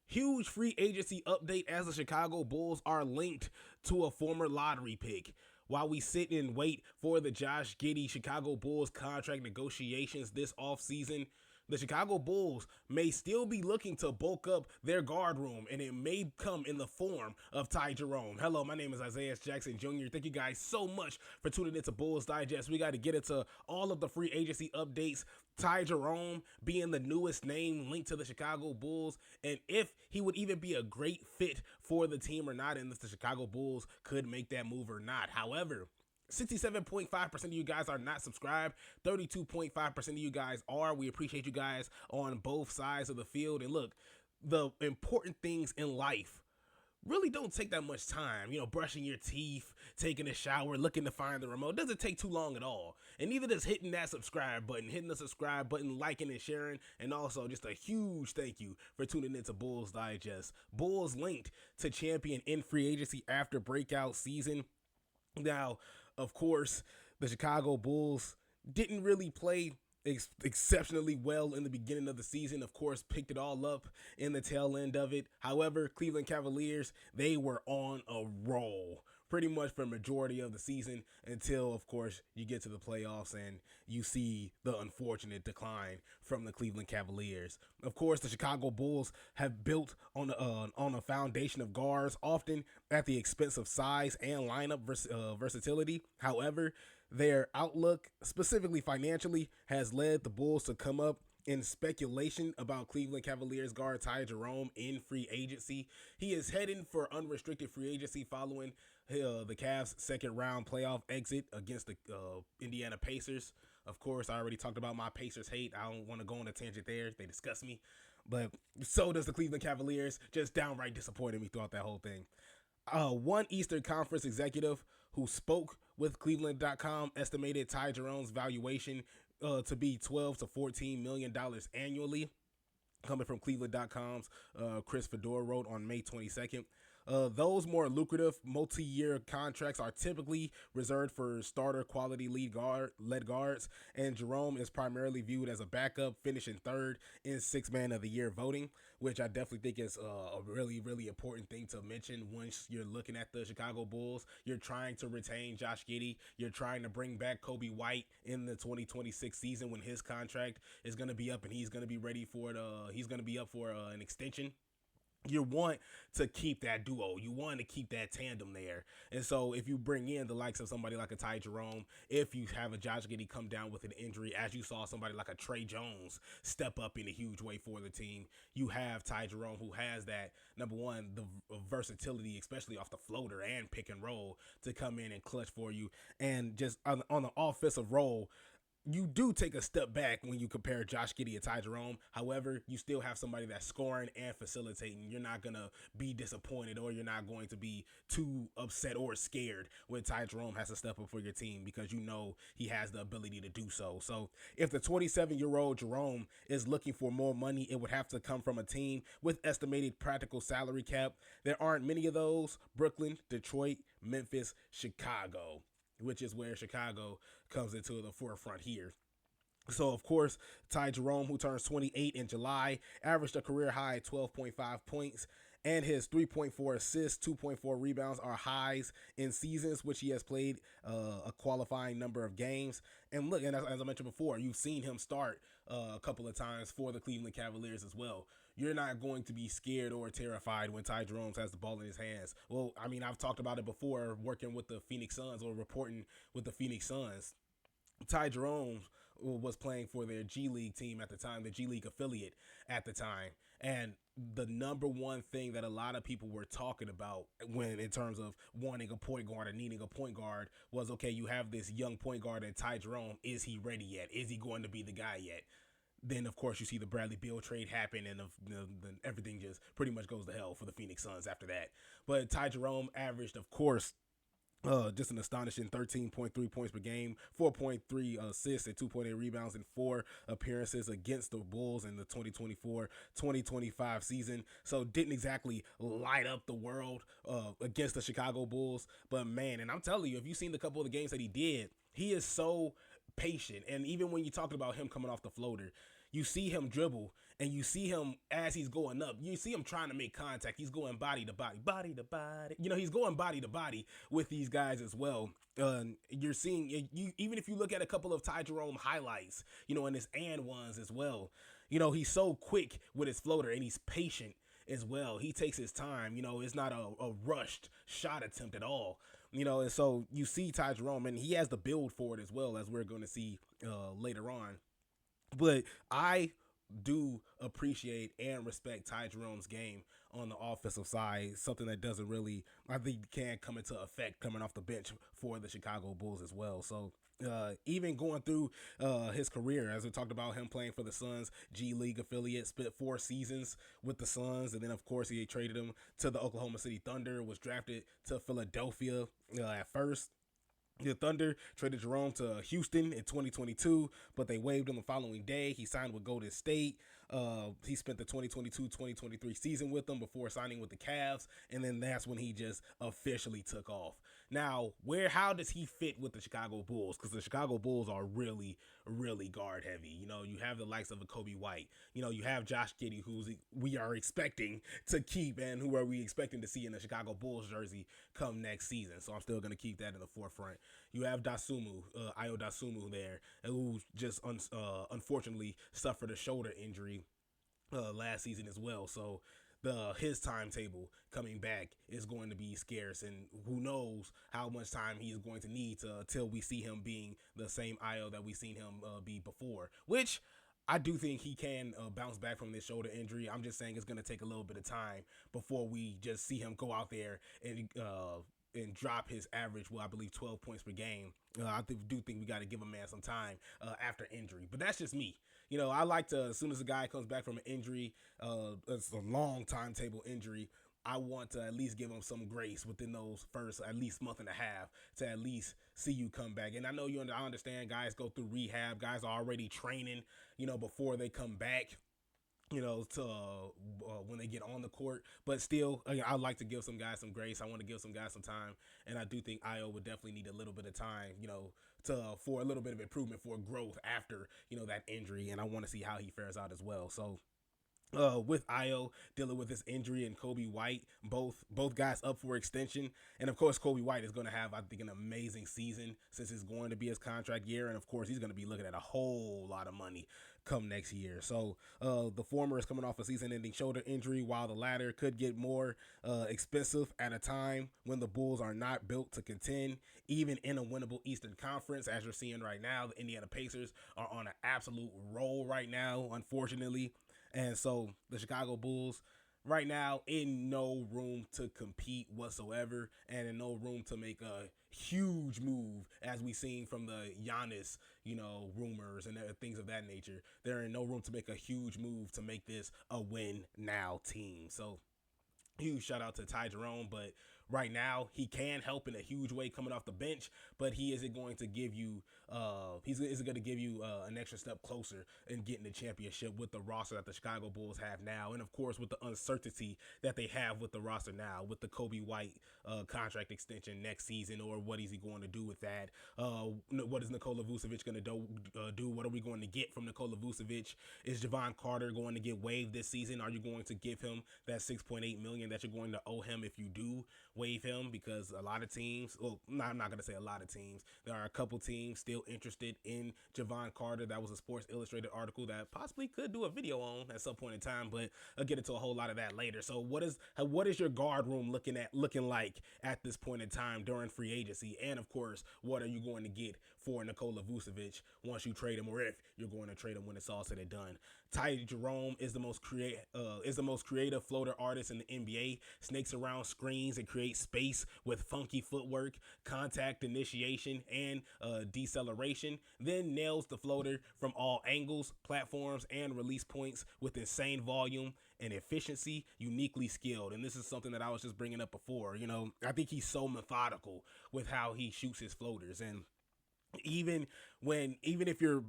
Huge free agency update as the Chicago Bulls are linked to a former lottery pick. While we sit and wait for the Josh Giddey Chicago Bulls contract negotiations this offseason, the Chicago Bulls may still be looking to bulk up their guard room, and it may come in the form of Ty Jerome. Hello, my name is Isaias Jackson Jr. Thank you guys so much for tuning into Bulls Digest. We got to get into all of the free agency updates. Ty Jerome being the newest name linked to the Chicago Bulls, and if he would even be a great fit for the team or not, and if the Chicago Bulls could make that move or not. However, 67.5% of you guys are not subscribed. 32.5% of you guys are. We appreciate you guys on both sides of the field. And look, the important things in life really don't take that much time. You know, brushing your teeth, taking a shower, looking to find the remote doesn't take too long at all. And neither does hitting that subscribe button, liking and sharing. And also just a huge thank you for tuning into Bulls Digest. Bulls linked to champion in free agency after breakout season. Now, of course, the Chicago Bulls didn't really play exceptionally well in the beginning of the season. Of course, picked it all up in the tail end of it. However, Cleveland Cavaliers, they were on a roll pretty much for a majority of the season until, of course, you get to the playoffs and you see the unfortunate decline from the Cleveland Cavaliers. Of course, the Chicago Bulls have built on a foundation of guards, often at the expense of size and lineup versatility. However, their outlook, specifically financially, has led the Bulls to come up in speculation about Cleveland Cavaliers guard Ty Jerome in free agency. He is heading for unrestricted free agency following the Cavs' second round playoff exit against the Indiana Pacers. Of course, I already talked about my Pacers hate. I don't want to go on a tangent there. They disgust me. But so does the Cleveland Cavaliers. Just downright disappointed me throughout that whole thing. One Eastern Conference executive who spoke with Cleveland.com estimated Ty Jerome's valuation to be $12 to $14 million annually. Coming from Cleveland.com's Chris Fedor wrote on May 22nd. Those more lucrative multi-year contracts are typically reserved for starter quality lead guards, and Jerome is primarily viewed as a backup, finishing third in Sixth Man of the Year voting, which I definitely think is a really, really important thing to mention once you're looking at the Chicago Bulls. You're trying to retain Josh Giddey. You're trying to bring back Kobe White in the 2026 season when his contract is going to be up and he's going to be ready for it. He's going to be up for an extension. You want to keep that duo. You want to keep that tandem there. And so if you bring in the likes of somebody like a Ty Jerome, if you have a Josh Giddey come down with an injury, as you saw somebody like a Trey Jones step up in a huge way for the team, you have Ty Jerome who has that, number one, the versatility, especially off the floater and pick and roll, to come in and clutch for you. And just on the offensive role, you do take a step back when you compare Josh Giddey and Ty Jerome. However, you still have somebody that's scoring and facilitating. You're not going to be disappointed, or you're not going to be too upset or scared when Ty Jerome has to step up for your team, because you know he has the ability to do so. So if the 27-year-old Jerome is looking for more money, it would have to come from a team with estimated practical salary cap. There aren't many of those. Brooklyn, Detroit, Memphis, Chicago, which is where Chicago comes into the forefront here. So, of course, Ty Jerome, who turns 28 in July, averaged a career high 12.5 points, and his 3.4 assists, 2.4 rebounds are highs in seasons which he has played a qualifying number of games. And look, and as I mentioned before, you've seen him start a couple of times for the Cleveland Cavaliers as well. You're not going to be scared or terrified when Ty Jerome has the ball in his hands. Well, I mean, I've talked about it before working with the Phoenix Suns or reporting with the Phoenix Suns. Ty Jerome was playing for their G League team at the time, the G League affiliate at the time. And the number one thing that a lot of people were talking about when in terms of wanting a point guard and needing a point guard was, okay, you have this young point guard in Ty Jerome. Is he ready yet? Is he going to be the guy yet? Then, of course, you see the Bradley Beal trade happen, and everything just pretty much goes to hell for the Phoenix Suns after that. But Ty Jerome averaged, of course, just an astonishing 13.3 points per game, 4.3 assists and 2.8 rebounds in 4 appearances against the Bulls in the 2024-2025 season. So didn't exactly light up the world against the Chicago Bulls. But man, and I'm telling you, if you've seen the couple of the games that he did, he is so patient. And even when you talked about him coming off the floater, you see him dribble And you see him as he's going up, you see him trying to make contact. He's going body to body, body to body. He's going body to body with these guys as well. You're seeing, even if you look at a couple of Ty Jerome highlights, and his and ones as well, he's so quick with his floater and he's patient as well. He takes his time. It's not a rushed shot attempt at all. And so you see Ty Jerome, and he has the build for it as well, as we're going to see later on. But I do appreciate and respect Ty Jerome's game on the offensive side, something that doesn't really, I think, can come into effect coming off the bench for the Chicago Bulls as well. So even going through his career, as we talked about him playing for the Suns G League affiliate, spent 4 seasons with the Suns, and then of course he traded him to the Oklahoma City Thunder, was drafted to Philadelphia at first. The Thunder traded Jerome to Houston in 2022, but they waived him the following day. He signed with Golden State. He spent the 2022-2023 season with them before signing with the Cavs, and then that's when he just officially took off. Now, how does he fit with the Chicago Bulls? Because the Chicago Bulls are really, really guard heavy. You have the likes of a Kobe White. You have Josh Giddey, who we are expecting to keep, and who are we expecting to see in the Chicago Bulls jersey come next season. So I'm still going to keep that in the forefront. You have Ayo Dosunmu there, who just unfortunately suffered a shoulder injury last season as well. So his timetable coming back is going to be scarce, and who knows how much time he is going to need till we see him being the same Ayo that we've seen him be before, which I do think he can bounce back from this shoulder injury. I'm just saying it's going to take a little bit of time before we just see him go out there and drop his average, I believe 12 points per game. I do think we got to give a man some time after injury. But that's just me. I like to, as soon as a guy comes back from an injury, it's a long timetable injury, I want to at least give him some grace within those first at least month and a half to at least see you come back. And I know I understand guys go through rehab. Guys are already training, before they come back, to when they get on the court. But still, I'd like to give some guys some grace. I want to give some guys some time. And I do think Ayo would definitely need a little bit of time, for a little bit of improvement, for growth after, that injury. And I want to see how he fares out as well. So with Ayo dealing with this injury and Kobe White, both guys up for extension. And of course, Kobe White is going to have, I think, an amazing season since it's going to be his contract year. And of course, he's going to be looking at a whole lot of money come next year. So the former is coming off a season-ending shoulder injury, while the latter could get more expensive at a time when the Bulls are not built to contend, even in a winnable Eastern Conference. As you're seeing right now, the Indiana Pacers are on an absolute roll right now, unfortunately. And so the Chicago Bulls right now in no room to compete whatsoever, and in no room to make a huge move, as we've seen from the Giannis, rumors and things of that nature. They're in no room to make a huge move to make this a win now team. So huge shout out to Ty Jerome, but right now he can help in a huge way coming off the bench, but he isn't going to give you an extra step closer in getting the championship with the roster that the Chicago Bulls have now, and of course with the uncertainty that they have with the roster now, with the Kobe White contract extension next season, or what is he going to do with that? What is Nikola Vucevic going to do? What are we going to get from Nikola Vucevic? Is Jevon Carter going to get waived this season? Are you going to give him that $6.8 million that you're going to owe him if you do waive him? Because a lot of teams, I'm not going to say a lot of teams, there are a couple teams still interested in Jevon Carter. That was a Sports Illustrated article that possibly could do a video on at some point in time, but I'll get into a whole lot of that later. So what is your guard room looking like at this point in time during free agency? And of course, what are you going to get for Nikola Vucevic once you trade him, or if you're going to trade him when it's all said and done? Ty Jerome is the most creative floater artist in the NBA. Snakes around screens and creates space with funky footwork, contact initiation, and deceleration. Then nails the floater from all angles, platforms, and release points with insane volume and efficiency. Uniquely skilled. And this is something that I was just bringing up before. I think he's so methodical with how he shoots his floaters. And even if you're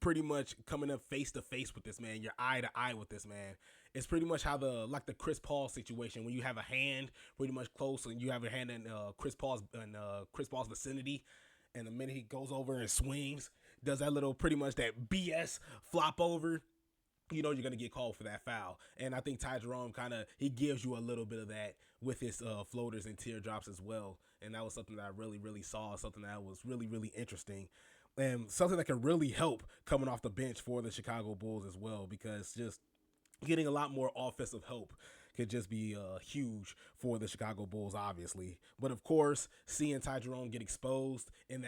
pretty much coming up face to face with this man, you're eye to eye with this man, it's pretty much how the Chris Paul situation, when you have a hand pretty much close and you have a hand in Chris Paul's vicinity, and the minute he goes over and swings, does that little pretty much that BS flop over, you know you're going to get called for that foul. And I think Ty Jerome kind of, he gives you a little bit of that with his floaters and teardrops as well. And that was something that I really, really saw, something that was really, really interesting. And something that can really help coming off the bench for the Chicago Bulls as well, because just getting a lot more offensive help could just be huge for the Chicago Bulls, obviously. But of course, seeing Ty Jerome get exposed in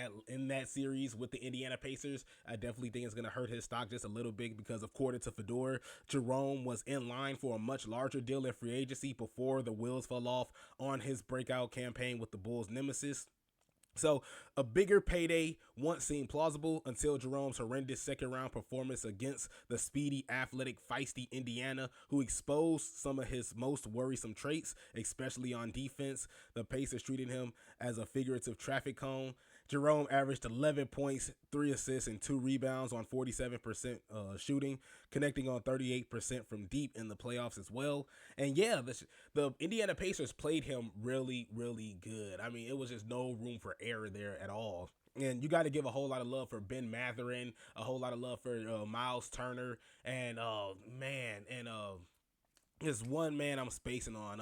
that series with the Indiana Pacers, I definitely think it's going to hurt his stock just a little bit, because according to Fedor, Jerome was in line for a much larger deal in free agency before the wheels fell off on his breakout campaign with the Bulls nemesis. So a bigger payday once seemed plausible until Jerome's horrendous second-round performance against the speedy, athletic, feisty Indiana, who exposed some of his most worrisome traits, especially on defense. The Pacers treated him as a figurative traffic cone. Jerome averaged 11 points, 3 assists, and 2 rebounds on 47% shooting, connecting on 38% from deep in the playoffs as well. And yeah, the Indiana Pacers played him really, really good. I mean, it was just no room for error there at all. And you got to give a whole lot of love for Ben Mathurin, a whole lot of love for Miles Turner, and there's one man I'm spacing on.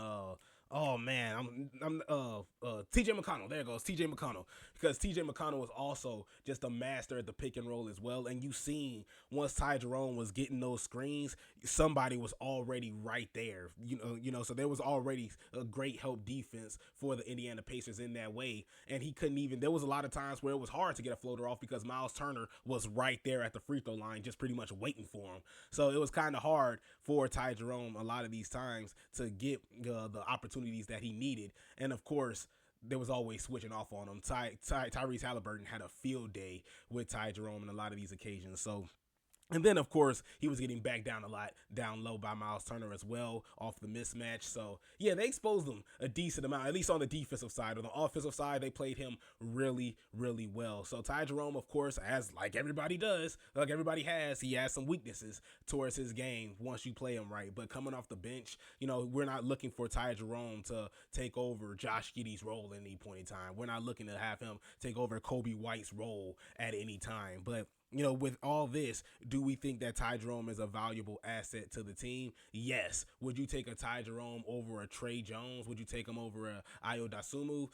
Oh man, TJ McConnell. There goes TJ McConnell, because TJ McConnell was also just a master at the pick and roll as well. And you seen once Ty Jerome was getting those screens, somebody was already right there. So there was already a great help defense for the Indiana Pacers in that way. And he couldn't even. There was a lot of times where it was hard to get a floater off because Miles Turner was right there at the free throw line, just pretty much waiting for him. So it was kind of hard for Ty Jerome a lot of these times to get the opportunities that he needed. And of course, there was always switching off on him. Tyrese Halliburton had a field day with Ty Jerome in a lot of these occasions. So, and then, of course, he was getting back down a lot, down low by Miles Turner as well, off the mismatch. So, yeah, they exposed him a decent amount, at least on the defensive side. On the offensive side, they played him really, really well. So, Ty Jerome, of course, as like everybody does, like everybody has, he has some weaknesses towards his game once you play him right. But coming off the bench, we're not looking for Ty Jerome to take over Josh Giddey's role at any point in time. We're not looking to have him take over Kobe White's role at any time. But with all this, do we think that Ty Jerome is a valuable asset to the team? Yes. Would you take a Ty Jerome over a Trey Jones? Would you take him over a Ayo Dosunmu?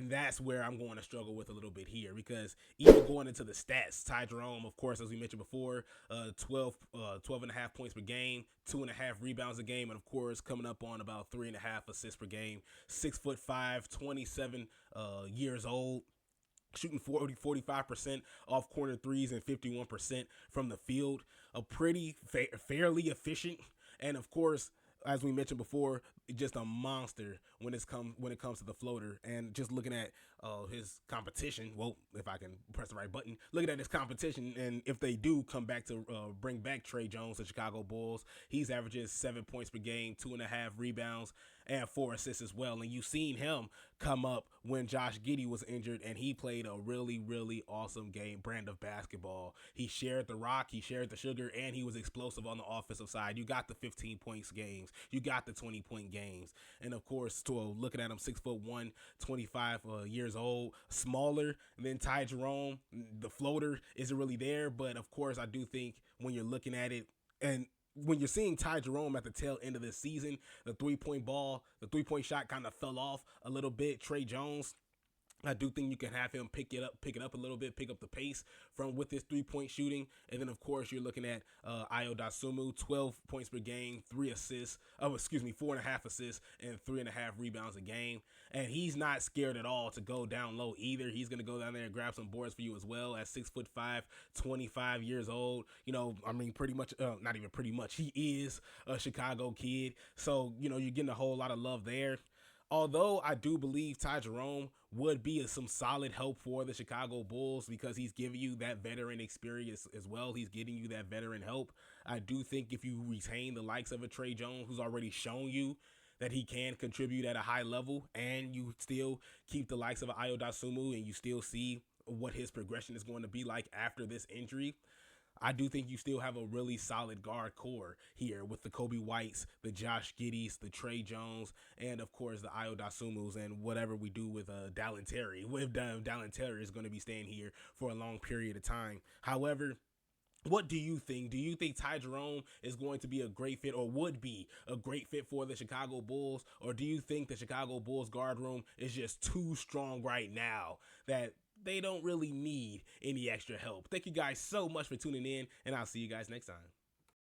That's where I'm going to struggle with a little bit here, because even going into the stats, Ty Jerome, of course, as we mentioned before, 12 and a half points per game, 2.5 rebounds a game, and of course, coming up on about 3.5 assists per game. 6'5", 27 years old. Shooting 45% off corner threes and 51% from the field. A pretty fairly efficient, and of course, as we mentioned before, just a monster when it comes to the floater. And just looking at his competition, well, if I can press the right button, looking at his competition, and if they do come back to bring back Trey Jones, the Chicago Bulls, he's averaging 7 points per game, 2.5 rebounds, and 4 assists as well. And you've seen him come up when Josh Giddey was injured, and he played a really, really awesome brand of basketball. He shared the rock, he shared the sugar, and he was explosive on the offensive side. You got the 15 points games, you got the 20-point games. And of course, looking at him, 6'1", 25 years old, smaller than Ty Jerome. The floater isn't really there, but of course, I do think when you're looking at it, and when you're seeing Ty Jerome at the tail end of this season, the three-point shot kind of fell off a little bit. Trey Jones, I do think you can have him pick it up a little bit, pick up the pace with his 3-point shooting. And then, of course, you're looking at Ayo Dosunmu, 12 points per game, 4.5 assists, and 3.5 rebounds a game. And he's not scared at all to go down low either. He's going to go down there and grab some boards for you as well. At 6'5", 25 years old, pretty much, not even pretty much, he is a Chicago kid. So, you're getting a whole lot of love there. Although I do believe Ty Jerome would be some solid help for the Chicago Bulls, because he's giving you that veteran experience as well. He's getting you that veteran help. I do think if you retain the likes of a Trey Jones, who's already shown you that he can contribute at a high level, and you still keep the likes of Ayo Dosunmu, and you still see what his progression is going to be like after this injury, I do think you still have a really solid guard core here with the Kobe Whites, the Josh Giddeys, the Trey Jones, and of course the Ayo Dosunmus, and whatever we do with Dallin Terry. Dallin Terry is going to be staying here for a long period of time. However, What do you think? Do you think Ty Jerome is going to be a great fit, or would be a great fit for the Chicago Bulls? Or do you think the Chicago Bulls guard room is just too strong right now that they don't really need any extra help? Thank you guys so much for tuning in, and I'll see you guys next time.